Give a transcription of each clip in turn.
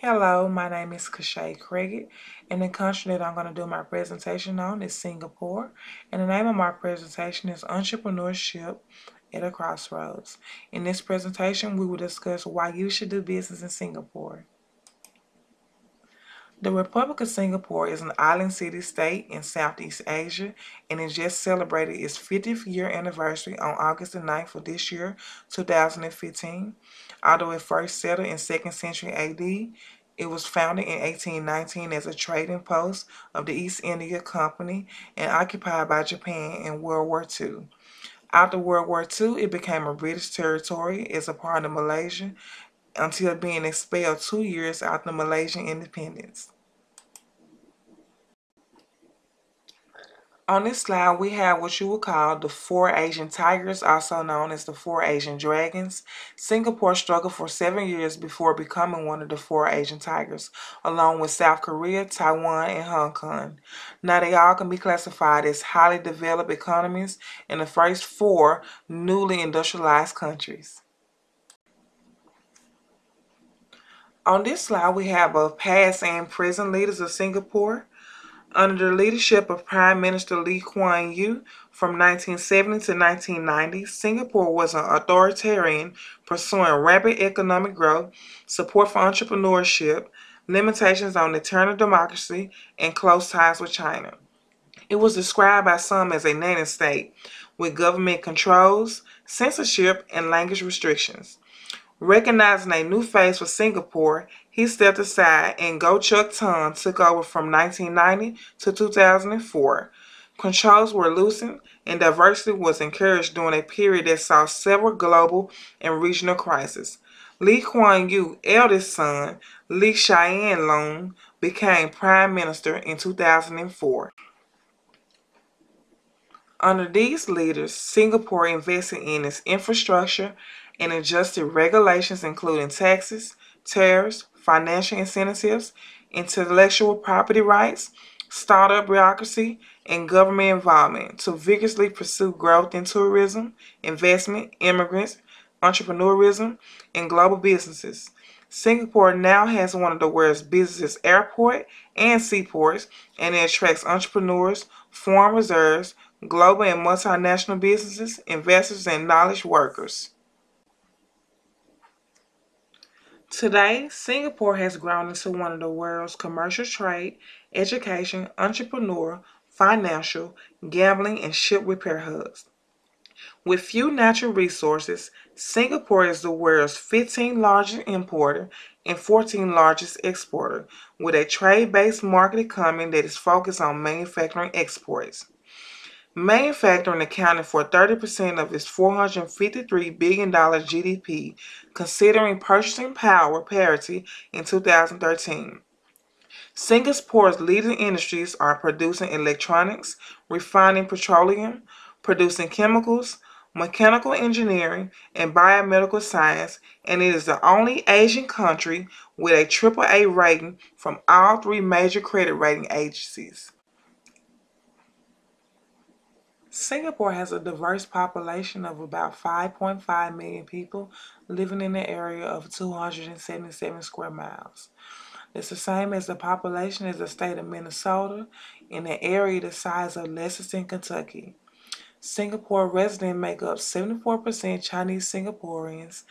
Hello, my name is Kashay Craig, and the country that I'm going to do my presentation on is Singapore. And the name of my presentation is Entrepreneurship at a Crossroads. In this presentation, we will discuss why you should do business in Singapore. The Republic of Singapore is an island city-state in Southeast Asia, and it just celebrated its 50th year anniversary on August the 9th of this year, 2015. Although it first settled in 2nd century AD, it was founded in 1819 as a trading post of the East India Company and occupied by Japan in World War II. After World War II, it became a British territory as a part of Malaysia until being expelled 2 years after Malaysian independence. On this slide, we have what you would call the four Asian tigers, also known as the four Asian dragons. Singapore struggled for 7 years before becoming one of the four Asian tigers, along with South Korea, Taiwan, and Hong Kong. Now, they all can be classified as highly developed economies in the first four newly industrialized countries. On this slide, we have both past and present leaders of Singapore. Under the leadership of Prime Minister Lee Kuan Yew from 1970 to 1990, Singapore was an authoritarian pursuing rapid economic growth, support for entrepreneurship, limitations on internal democracy, and close ties with China. It was described by some as a nanny state with government controls, censorship, and language restrictions. Recognizing a new phase for Singapore, he stepped aside and Goh Chok Tong took over from 1990 to 2004. Controls were loosened and diversity was encouraged during a period that saw several global and regional crises. Lee Kuan Yew's eldest son, Lee Hsien Loong, became prime minister in 2004. Under these leaders, Singapore invested in its infrastructure and adjusted regulations including taxes, tariffs, financial incentives, intellectual property rights, startup bureaucracy, and government involvement to vigorously pursue growth in tourism, investment, immigrants, entrepreneurism, and global businesses. Singapore now has one of the world's busiest airport and seaports, and it attracts entrepreneurs, foreign reserves, global and multinational businesses, investors, and knowledge workers. Today, Singapore has grown into one of the world's commercial trade, education, entrepreneur, financial, gambling, and ship repair hubs. With few natural resources, Singapore is the world's 15th largest importer and 14th largest exporter, with a trade-based market economy that is focused on manufacturing exports. Manufacturing accounted for 30% of its $453 billion GDP, considering purchasing power parity in 2013. Singapore's leading industries are producing electronics, refining petroleum, producing chemicals, mechanical engineering, and biomedical science, and it is the only Asian country with a AAA rating from all three major credit rating agencies. Singapore has a diverse population of about 5.5 million people living in an area of 277 square miles. It's the same as the population as the state of Minnesota in an area the size of Lexington, Kentucky. Singapore residents make up 74% Chinese Singaporeans,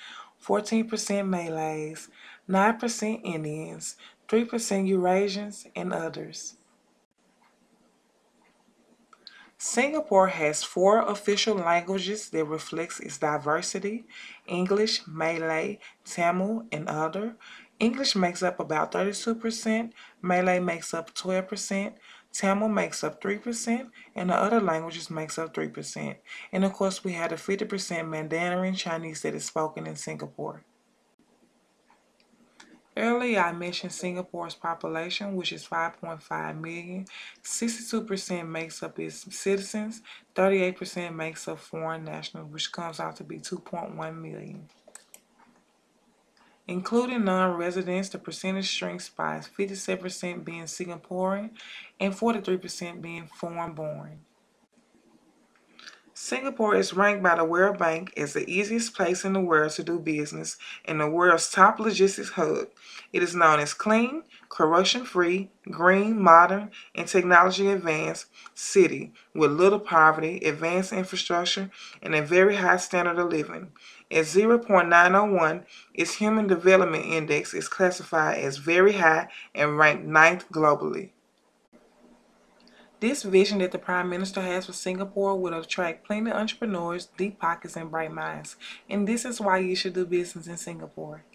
14% Malays, 9% Indians, 3% Eurasians, and others. Singapore has four official languages that reflects its diversity: English, Malay, Tamil, and other. English makes up about 32%, Malay makes up 12%, Tamil makes up 3%, and the other languages makes up 3%. And of course, we have the 50% Mandarin Chinese that is spoken in Singapore. Earlier, I mentioned Singapore's population, which is 5.5 million. 62% makes up its citizens, 38% makes up foreign nationals, which comes out to be 2.1 million. Including non-residents, the percentage shrinks by 57% being Singaporean and 43% being foreign-born. Singapore is ranked by the World Bank as the easiest place in the world to do business and the world's top logistics hub. It is known as clean, corruption-free, green, modern, and technology-advanced city with little poverty, advanced infrastructure, and a very high standard of living. At 0.901, its Human Development Index is classified as very high and ranked ninth globally. This vision that the Prime Minister has for Singapore will attract plenty of entrepreneurs, deep pockets, and bright minds. And this is why you should do business in Singapore.